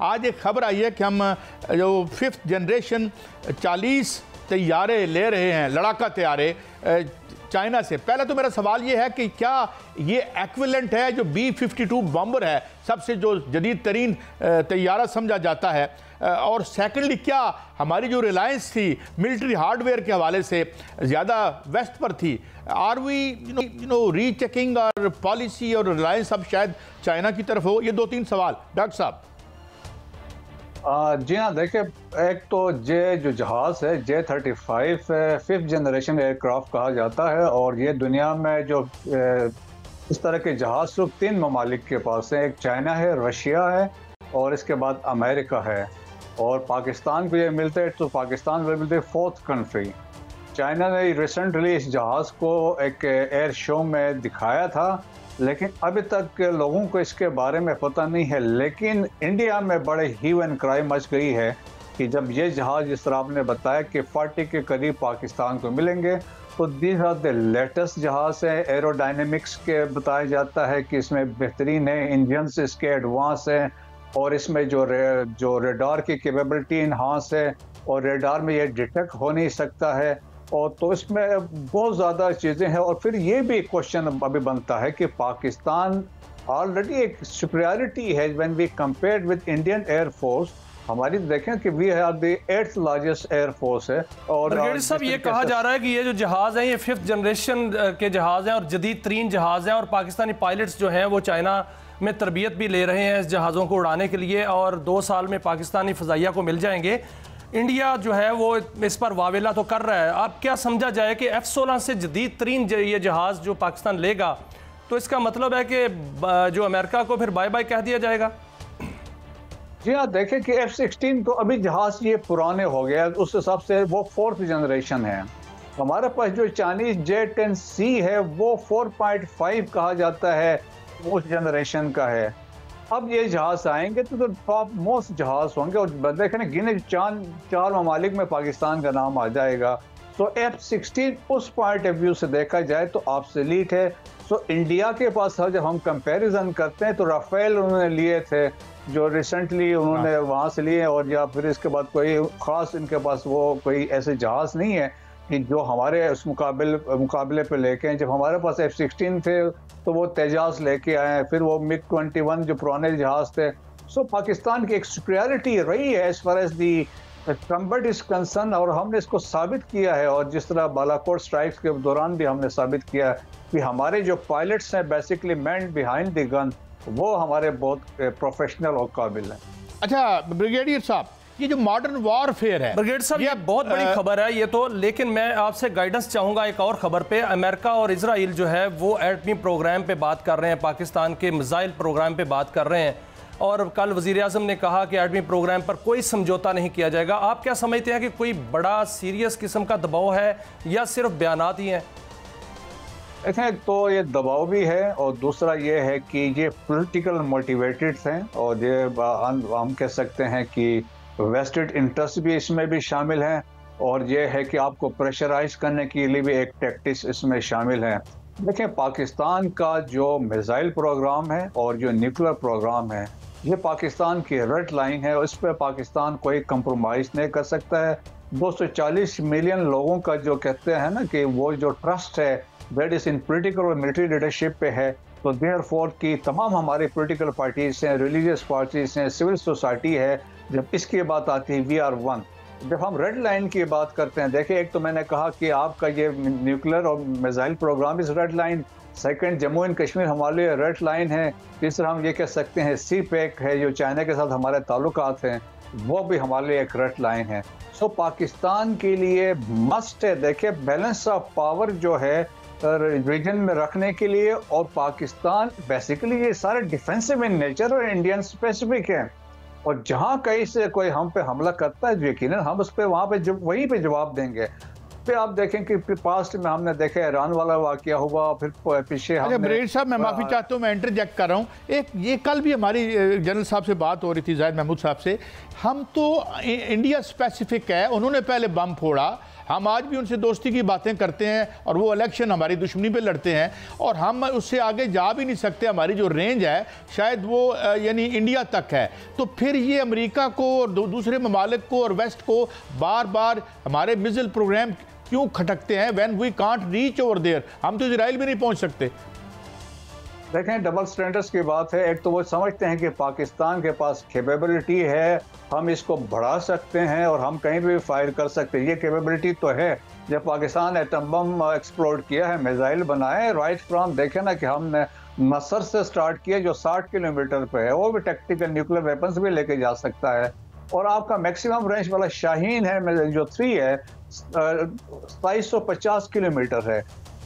आज एक खबर आई है कि हम जो 5th जनरेशन 40 तैयारे ले रहे हैं, लड़ाका तैयारे चाइना से। पहला तो मेरा सवाल ये है कि क्या ये एक्विवेलेंट है जो B-52 बॉम्बर है, सबसे जो जदीद तरीन तैयारा समझा जाता है, और सेकेंडली क्या हमारी जो रिलायंस थी मिलिट्री हार्डवेयर के हवाले से ज़्यादा वेस्ट पर थी? आर वी रीचेकिंग और पॉलिसी और रिलायंस अब शायद चाइना की तरफ हो? ये 2-3 सवाल डॉक्टर साहब। जी हाँ, देखिए, एक तो जो जहाज़ है J-35 5th जनरेशन एयरक्राफ्ट कहा जाता है, और ये दुनिया में जो इस तरह के जहाज़ सिर्फ 3 ममालिक के पास हैं। एक चाइना है, रशिया है, और इसके बाद अमेरिका है। और पाकिस्तान को ये मिलते हैं तो पाकिस्तान को मिलते हैं 4th कंट्री। चाइना ने रिसेंटली इस जहाज़ को एक एयर शो में दिखाया था, लेकिन अभी तक लोगों को इसके बारे में पता नहीं है। लेकिन इंडिया में बड़े ह्यू एंड क्राई मच गई है कि जब ये जहाज़, जिस तरह आपने बताया कि 40 के करीब पाकिस्तान को मिलेंगे, तो दीज आर द लेटेस्ट जहाज़ है। एरोडायनेमिक्स के बताया जाता है कि इसमें बेहतरीन है, इंजन्स इसके एडवांस हैं, और इसमें जो रेडार की कैपेबिलिटी इन्हांस है, और रेडार में ये डिटेक्ट हो नहीं सकता है, और तो इसमें बहुत ज़्यादा चीज़ें हैं। और फिर ये भी क्वेश्चन अभी बनता है कि पाकिस्तान ऑलरेडी एक सुपीरियरिटी है when we compared with Indian Air Force. हमारी देखें कि we are the 8th largest air force है। और साहब, ये कहा जा रहा है कि ये जो जहाज़ हैं ये 5th जनरेशन के जहाज़ हैं और जदीद तरीन जहाज़ हैं, और पाकिस्तानी पायलट्स जो हैं वो चाइना में तरबियत भी ले रहे हैं इस जहाज़ों को उड़ाने के लिए, और 2 साल में पाकिस्तानी फ़ज़ाइया को मिल जाएंगे। इंडिया जो है वो इस पर वावेला तो कर रहा है। अब क्या समझा जाए कि F-16 से जदीद तरीन ये जहाज़ जो पाकिस्तान लेगा, तो इसका मतलब है कि जो अमेरिका को फिर बाय बाय कह दिया जाएगा? जी हाँ, देखें कि F-16 तो अभी जहाज़ ये पुराने हो गया, उस हिसाब से वो 4th जनरेशन है। हमारे पास जो चाइनीज J-10C है वो 4.5 कहा जाता है, उस जनरेशन का है। अब ये जहाज़ आएंगे तो टॉप मोस्ट जहाज़ होंगे, और देखें गिने चार ममालिक में पाकिस्तान का नाम आ जाएगा। तो F-16 उस पॉइंट ऑफ व्यू से देखा जाए तो ऑब्सोलीट है। सो इंडिया के पास जब हम कंपैरिजन करते हैं तो राफेल उन्होंने लिए थे, जो रिसेंटली उन्होंने वहाँ से लिए, और या फिर इसके बाद कोई ख़ास इनके पास वो कोई ऐसे जहाज़ नहीं है कि जो हमारे उस मुकाबले पे लेके हैं। जब हमारे पास F-16 थे तो वो तेजाज लेके आए हैं, फिर वो MiG-21 जो पुराने जहाज़ थे। सो पाकिस्तान की एक सुपीरियरिटी रही है as far as the combat is concerned, और हमने इसको साबित किया है। और जिस तरह बालाकोट स्ट्राइक्स के दौरान भी हमने साबित किया है कि हमारे जो पायलट्स हैं basically man behind the gun, वो हमारे बहुत प्रोफेशनल और काबिल हैं। अच्छा ब्रिगेडियर साहब, ये जो मॉडर्न वॉरफेयर है, ब्रिगेड साहब, ये बहुत बड़ी खबर है ये तो, लेकिन मैं आपसे गाइडेंस चाहूँगा एक और ख़बर पे। अमेरिका और इजराइल जो है वो एटमी प्रोग्राम पे बात कर रहे हैं, पाकिस्तान के मिसाइल प्रोग्राम पे बात कर रहे हैं, और कल वज़ीर आज़म ने कहा कि एटमी प्रोग्राम पर कोई समझौता नहीं किया जाएगा। आप क्या समझते हैं कि कोई बड़ा सीरियस किस्म का दबाव है या सिर्फ बयानात ही हैं? देखें, तो ये दबाव भी है, और दूसरा ये है कि ये पॉलिटिकल मोटिवेटेड हैं, और ये हम कह सकते हैं कि वेस्टेड इंटरेस्ट भी इसमें भी शामिल हैं, और ये है कि आपको प्रेशराइज करने के लिए भी एक टैक्टिक्स इसमें शामिल है। देखें, पाकिस्तान का जो मिसाइल प्रोग्राम है और जो न्यूक्लियर प्रोग्राम है, ये पाकिस्तान की रेड लाइन है, और इस पर पाकिस्तान कोई कंप्रोमाइज़ नहीं कर सकता है। 240 मिलियन लोगों का जो कहते हैं ना कि वो जो ट्रस्ट है दैट इज़ इन पॉलिटिकल और मिलिट्री लीडरशिप पे है, तो देयरफॉर की तमाम हमारी पॉलिटिकल पार्टीज़ हैं, रिलीजियस पार्टीज़ हैं, सिविल सोसाइटी है। जब इसकी बात आती है वी आर वन। जब हम रेड लाइन की बात करते हैं, देखिए, एक तो मैंने कहा कि आपका ये न्यूक्लियर और मिसाइल प्रोग्राम इस red line, second Jammu and Kashmir हमारे लिए रेड लाइन है, तीसरा हम ये कह सकते हैं CPEC है जो चाइना के साथ हमारे ताल्लुकात हैं, वो भी हमारे लिए एक रेड लाइन है। सो पाकिस्तान के लिए मस्ट है, देखिए, बैलेंस ऑफ पावर जो है रीजन में रखने के लिए, और पाकिस्तान बेसिकली ये सारे डिफेंसिव इन नेचर और इंडियन स्पेसिफिक है, और जहाँ कहीं से कोई हम पे हमला करता है यकीनन हम उस पर वहाँ पे वहीं पे जवाब देंगे। फिर आप देखें कि पास्ट में हमने देखा ईरान वाला वाकया हुआ, फिर पीछे ब्रिगेडियर साहब, मैं माफ़ी चाहता हूँ, मैं इंटरजेक्ट कर रहा हूँ। एक ये कल भी हमारी जनरल साहब से बात हो रही थी, जाहिद महमूद साहब से, हम तो इंडिया स्पेसिफिक है, उन्होंने पहले बम फोड़ा, हम आज भी उनसे दोस्ती की बातें करते हैं और वो इलेक्शन हमारी दुश्मनी पे लड़ते हैं और हम उससे आगे जा भी नहीं सकते। हमारी जो रेंज है शायद वो यानी इंडिया तक है। तो फिर ये अमेरिका को और दूसरे ममालिक को और वेस्ट को बार बार हमारे मिसाइल प्रोग्राम क्यों खटकते हैं when we can't reach over there? हम तो इजराइल भी नहीं पहुंच सकते। देखें, डबल स्टैंडर्ड्स की बात है। एक तो वो समझते हैं कि पाकिस्तान के पास कैपेबिलिटी है, हम इसको बढ़ा सकते हैं और हम कहीं भी फायर कर सकते हैं। ये कैपेबिलिटी तो है। जब पाकिस्तान एटम बम एक्सप्लोड किया है, मिसाइल बनाए राइट फ्रॉम, देखे ना कि हमने मसर से स्टार्ट किया जो 60 किलोमीटर पे है, वो भी टैक्टिकल न्यूक्लियर वेपन्स भी लेके जा सकता है। और आपका मैक्सिमम रेंज वाला शाहीन है जो 3 है 2750 किलोमीटर है,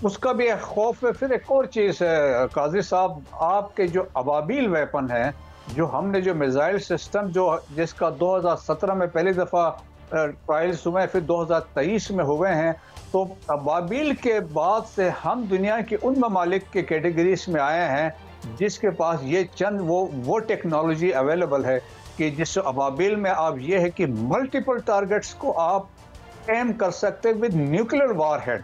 उसका भी एक खौफ है। फिर एक और चीज़ है काजी साहब, आपके जो अबाबिल वेपन है, जो हमने जो मिसाइल सिस्टम जो जिसका 2017 में पहली दफ़ा ट्रायल्स हुए, फिर 2023 में हुए हैं, तो अबाबिल के बाद से हम दुनिया के उन ममालिक के कैटेगरीज में आए हैं जिसके पास ये चंद वो टेक्नोलॉजी अवेलेबल है कि जिस अबाबिल में आप ये है कि मल्टीपल टारगेट्स को आप एम कर सकते विद न्यूक्लियर वारहेड,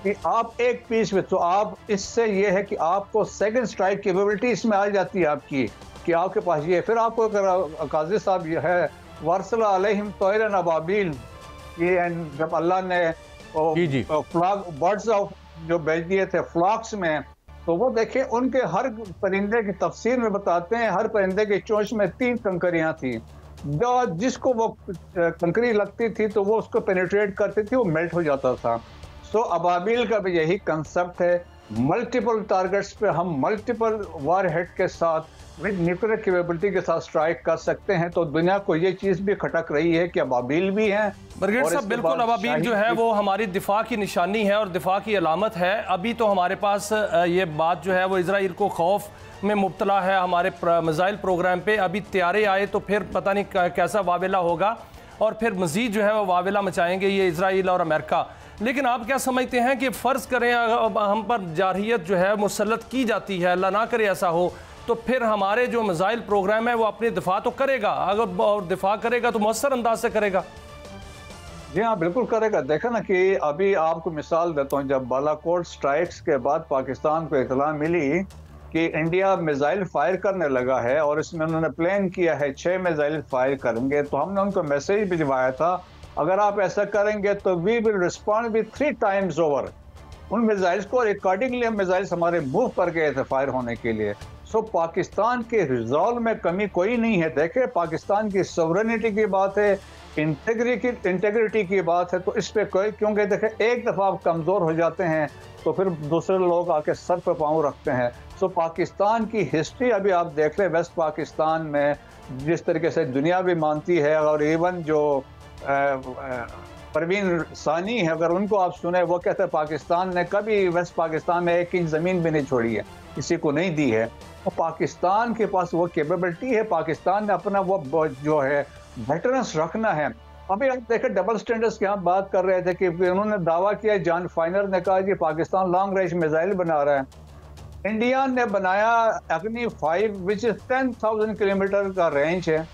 कि आप एक पीस में, तो आप इससे ये है कि आपको सेकंड स्ट्राइक कैपेबिलिटी इसमें आ जाती है आपकी, कि आपके पास ये। फिर आपको काजी साहब ये है वर्सला अलैहिम तोयरन अबाबिल, ये जब अल्लाह ने फ्लॉक बर्ड्स ऑफ जो भेज दिए थे फ्लॉक्स में, तो वो देखें उनके हर परिंदे की तफसीर में बताते हैं हर परिंदे की चोंच में 3 कंकरियां थी, जो जिसको वो कंकरी लगती थी तो वो उसको पेनिट्रेट करती थी, वो मेल्ट हो जाता था। सो अबाबिल का भी यही कंसेप्ट है, मल्टीपल टारगेट्स पे हम मल्टीपल वार हेड के साथ विद न्यूक्लियर कैपेबिलिटी के साथ स्ट्राइक कर सकते हैं। तो दुनिया को ये चीज़ भी खटक रही है कि अबाबिल भी हैं। ब्रिगेड साहब, बिल्कुल अबाबिल जो है वो हमारी दिफा की निशानी है और दिफा की अलामत है। अभी तो हमारे पास ये बात जो है वो इजराइल को खौफ में मुब्तला है हमारे मिसाइल प्रोग्राम पे। अभी तैयारे आए तो फिर पता नहीं कैसा वावेला होगा और फिर मज़ीद जो है वो वावेला मचाएंगे ये इजराइल और अमेरिका। लेकिन आप क्या समझते हैं कि फ़र्ज़ करें हम पर जारहियत जो है मुसल्लत की जाती है, अल्लाह ना करे ऐसा हो, तो फिर हमारे जो मिसाइल प्रोग्राम है वो अपनी दिफा तो करेगा, अगर और दिफा करेगा तो मौसर अंदाज से करेगा। जी हाँ, बिल्कुल करेगा। देखा ना कि अभी आपको मिसाल देता हूँ, जब बालाकोट स्ट्राइक्स के बाद पाकिस्तान को इतला मिली कि इंडिया मिसाइल फायर करने लगा है और इसमें उन्होंने प्लान किया है 6 मिसाइल फायर करेंगे, तो हमने उनको मैसेज भिजवाया था अगर आप ऐसा करेंगे तो we will respond with 3 times over उन मिसाइल्स को। और अकॉर्डिंगली हम मिसाइल्स हमारे मूव कर गए थे फायर होने के लिए। सो पाकिस्तान के रिजॉल्व में कमी कोई नहीं है। देखे, पाकिस्तान की सॉवरेनिटी की बात है, इंटेग्रिटी की बात है, तो इस पे कोई, क्योंकि देखे एक दफ़ा आप कमज़ोर हो जाते हैं तो फिर दूसरे लोग आके सर पे पाँव रखते हैं। सो पाकिस्तान की हिस्ट्री अभी आप देख लें, वेस्ट पाकिस्तान में जिस तरीके से दुनिया भी मानती है, और इवन जो परवीन सानी है, अगर उनको आप सुने, वो कहते हैं पाकिस्तान ने कभी वेस्ट पाकिस्तान में 1 इंच ज़मीन भी नहीं छोड़ी है, किसी को नहीं दी है। और पाकिस्तान के पास वो कैपेबिलिटी है, पाकिस्तान ने अपना वो जो है वेटरन्स रखना है। अभी आप देखें, डबल स्टैंडर्ड्स की हम बात कर रहे थे कि उन्होंने दावा किया, जॉन फाइनर ने कहा कि पाकिस्तान लॉन्ग रेंज मिसाइल बना रहा है। इंडिया ने बनाया अग्नि 5 विच इज़ 10,000 किलोमीटर का रेंज है,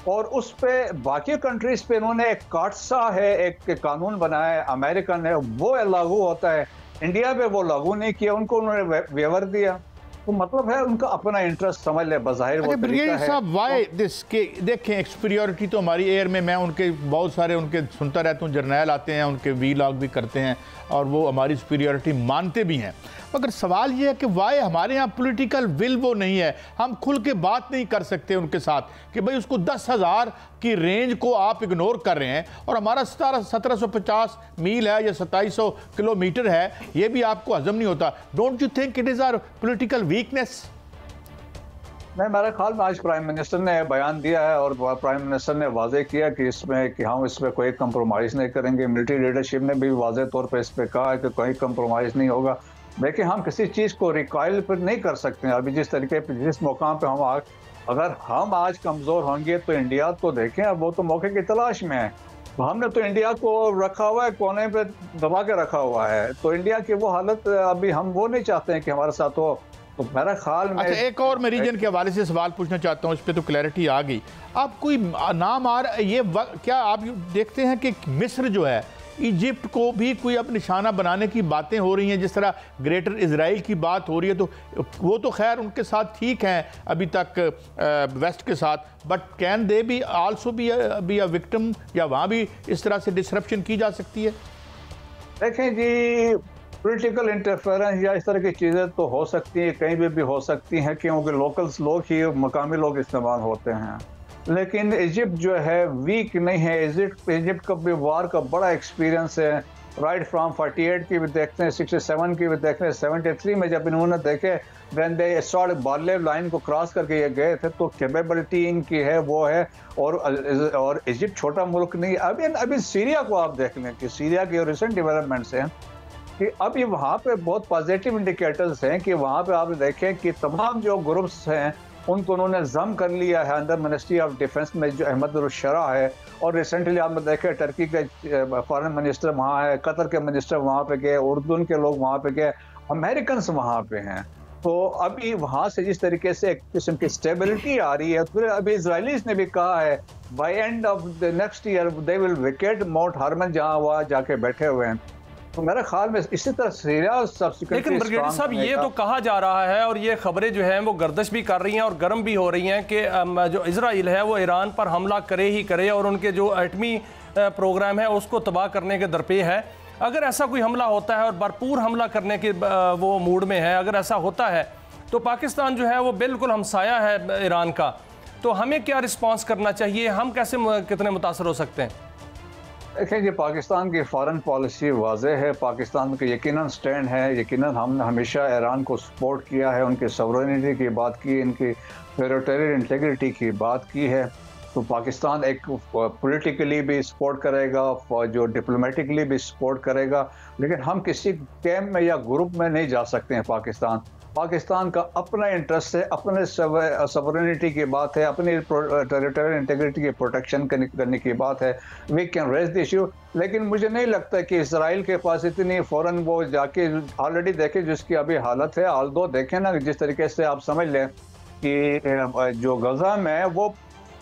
और उस पे बाकी कंट्रीज पे इन्होंने एक काटसा है, एक कानून बनाया है अमेरिकन ने, वो लागू होता है। इंडिया पे वो लागू नहीं किया, उनको उन्होंने वेवर दिया। तो मतलब है उनका अपना इंटरेस्ट समझ ले, बज़ाहिर वो तरीका है। साहब, व्हाई दिस के देखें, एक्सपीरियोरिटी तो हमारी एयर में, मैं उनके बहुत सारे उनके सुनता रहता हूँ, जर्नैल आते हैं, उनके वीलॉग भी करते हैं और वो हमारी सुपीरियोरिटी मानते भी हैं। मगर सवाल ये है कि वाई हमारे यहाँ पॉलिटिकल विल वो नहीं है, हम खुल के बात नहीं कर सकते उनके साथ कि भाई उसको 10,000 की रेंज को आप इग्नोर कर रहे हैं और हमारा 1750 मील है या 2700 किलोमीटर है, ये भी आपको हजम नहीं होता। Don't you think it is our political weakness? नहीं, मेरे ख्याल में आज प्राइम मिनिस्टर ने बयान दिया है और प्राइम मिनिस्टर ने वाजे किया कि इसमें कि हम इसमें कोई कंप्रोमाइज़ नहीं करेंगे। मिलिट्री लीडरशिप ने भी वाजे तौर पर इस पर कहा है कि कोई कंप्रोमाइज़ नहीं होगा। देखिए, हम किसी चीज़ को रिकॉइल पर नहीं कर सकते हैं। अभी जिस तरीके पर जिस मौका पे हम अगर हम आज कमज़ोर होंगे तो इंडिया तो देखें, अब वो तो मौके की तलाश में है। तो हमने तो इंडिया को रखा हुआ है, कोने पे दबा के रखा हुआ है, तो इंडिया की वो हालत अभी हम वो नहीं चाहते हैं कि हमारे साथ हो। तो मेरा ख्याल में एक और मैं रीजन के हवाले से सवाल पूछना चाहता हूँ, इस पर तो क्लैरिटी आ गई। आप कोई नाम आ रहा है ये क्या आप देखते हैं कि मिस्र जो है इजिप्ट को भी कोई अब निशाना बनाने की बातें हो रही हैं, जिस तरह ग्रेटर इजराइल की बात हो रही है, तो वो तो खैर उनके साथ ठीक हैं अभी तक वेस्ट के साथ, बट कैन दे भी आल्सो बी अ विक्टिम, या वहाँ भी इस तरह से डिसरप्शन की जा सकती है? देखें जी, पॉलिटिकल इंटरफेरेंस या इस तरह की चीज़ें तो हो सकती हैं, कहीं भी हो सकती हैं, क्योंकि लोकल्स लोग ही मकामी लोग इस्तेमाल होते हैं। लेकिन इजिप्ट जो है वीक नहीं है। इजिप्ट का भी वार का बड़ा एक्सपीरियंस है, राइट फ्रॉम 48 की भी देखते हैं, 67 की भी देखते हैं, 73 में जब इन्होंने देखे when they start barley line को क्रॉस करके ये गए थे, तो कैपेबिलिटी इनकी है वो है। और इजिप्ट छोटा मुल्क नहीं। अभी सीरिया को आप देख लें कि सीरिया के रिसेंट डेवलपमेंट्स हैं कि अब ये वहाँ पे बहुत पॉजिटिव इंडिकेटर्स हैं कि वहाँ पे आप देखें कि तमाम जो ग्रुप्स हैं उनको उन्होंने जम कर लिया है अंदर मिनिस्ट्री ऑफ डिफेंस में, जो अहमद अल-शरा है। और रिसेंटली आपने देखे टर्की के फॉरेन मिनिस्टर वहाँ है, कतर के मिनिस्टर वहाँ पे गए, उर्दून के लोग वहाँ पे गए, अमेरिकन वहाँ पे हैं। तो अभी वहाँ से जिस तरीके से एक किस्म की स्टेबिलिटी आ रही है, फिर अभी इजराइलीज ने भी कहा है by end of the next year they will vacate Mount Hermon, जहाँ वहाँ जाके बैठे हुए हैं। तो मेरे ख्याल में इसी तरह सीरिया लेकिन ब्रिगेडियर साहब ये तो कहा जा रहा है और ये खबरें जो हैं वो गर्दिश भी कर रही हैं और गर्म भी हो रही हैं कि जो इजराइल है वो ईरान पर हमला करे ही करे और उनके जो एटमी प्रोग्राम है उसको तबाह करने के दरपे है। अगर ऐसा कोई हमला होता है और भरपूर हमला करने के वो मूड में है, अगर ऐसा होता है तो पाकिस्तान जो है वो बिल्कुल हमसाया है ईरान का, तो हमें क्या रिस्पॉन्स करना चाहिए? हम कैसे कितने मुतासर हो सकते हैं? देखें जी, पाकिस्तान की फॉरेन पॉलिसी वाज़ेह है, पाकिस्तान का यकीनन स्टैंड है। यकीनन हमने हमेशा ईरान को सपोर्ट किया है, उनकी सॉवरेनिटी की बात की, इनकी टेरिटोरियल इंटीग्रिटी की बात की है। तो पाकिस्तान एक पॉलिटिकली भी सपोर्ट करेगा, जो डिप्लोमेटिकली भी सपोर्ट करेगा, लेकिन हम किसी कैम्प में या ग्रुप में नहीं जा सकते हैं। पाकिस्तान का अपना इंटरेस्ट है, अपने सॉवरेनिटी की बात है, अपनी टेरिटोरियल इंटीग्रिटी की प्रोटेक्शन करने की बात है। We can raise the issue, लेकिन मुझे नहीं लगता कि इसराइल के पास इतनी फ़ौरन वो जाके ऑलरेडी देखे जिसकी अभी हालत है। आल्दो देखें ना, जिस तरीके से आप समझ लें कि जो गजा में वो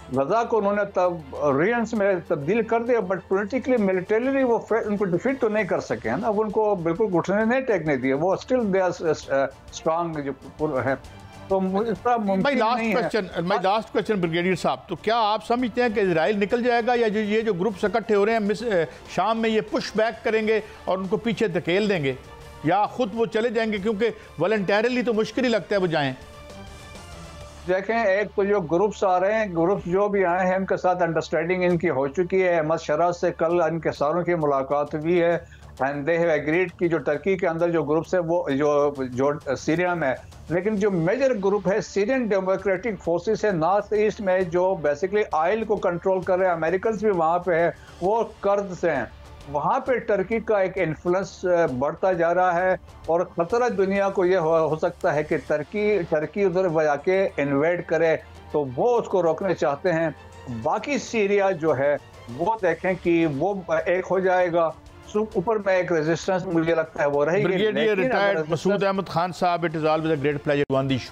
गजा को उन्होंने तब रियंस में तब्दील कर दिया, बट पॉलिटिकली मिलिटरीली वो उनको डिफीट तो नहीं कर सके ना, अब उनको बिल्कुल घुटने नहीं टेकने दिए, वो स्टिल दे आर स्ट्रांग जो है। तो माय लास्ट क्वेश्चन ब्रिगेडियर साहब, तो क्या आप समझते हैं कि इजराइल निकल जाएगा, या जो ये जो ग्रुप इकट्ठे हो रहे हैं शाम में ये पुश बैक करेंगे और उनको पीछे धकेल देंगे, या खुद वो चले जाएंगे? क्योंकि वॉलंटरली तो मुश्किल ही लगता है वो जाएं। देखें, एक तो जो ग्रुप्स आ रहे हैं, ग्रुप्स जो भी आए हैं उनके साथ अंडरस्टैंडिंग इनकी हो चुकी है। अहमद शरा से कल इनके सारों की मुलाकात हुई है एंड दे हैव एग्रीड कि जो टर्की के अंदर जो ग्रुप्स है वो जो सीरिया में, लेकिन जो मेजर ग्रुप है सीरियन डेमोक्रेटिक फोर्सेस है नॉर्थ ईस्ट में, जो बेसिकली ऑयल को कंट्रोल कर रहे हैं, अमेरिकन भी वहाँ पे है, वो कर्द से हैं। वहाँ पे टर्की का एक इन्फ्लुएंस बढ़ता जा रहा है और ख़तरा दुनिया को ये हो सकता है कि टर्की उधर जाके इन्वेड करे, तो वो उसको रोकने चाहते हैं। बाकी सीरिया जो है वो देखें कि वो एक हो जाएगा, ऊपर में एक रेजिस्टेंस मुझे लगता है वो रहेगी। ब्रिगेडियर रिटायर्ड मसूद अहमद खान साहब, it is always a great pleasure to on the show.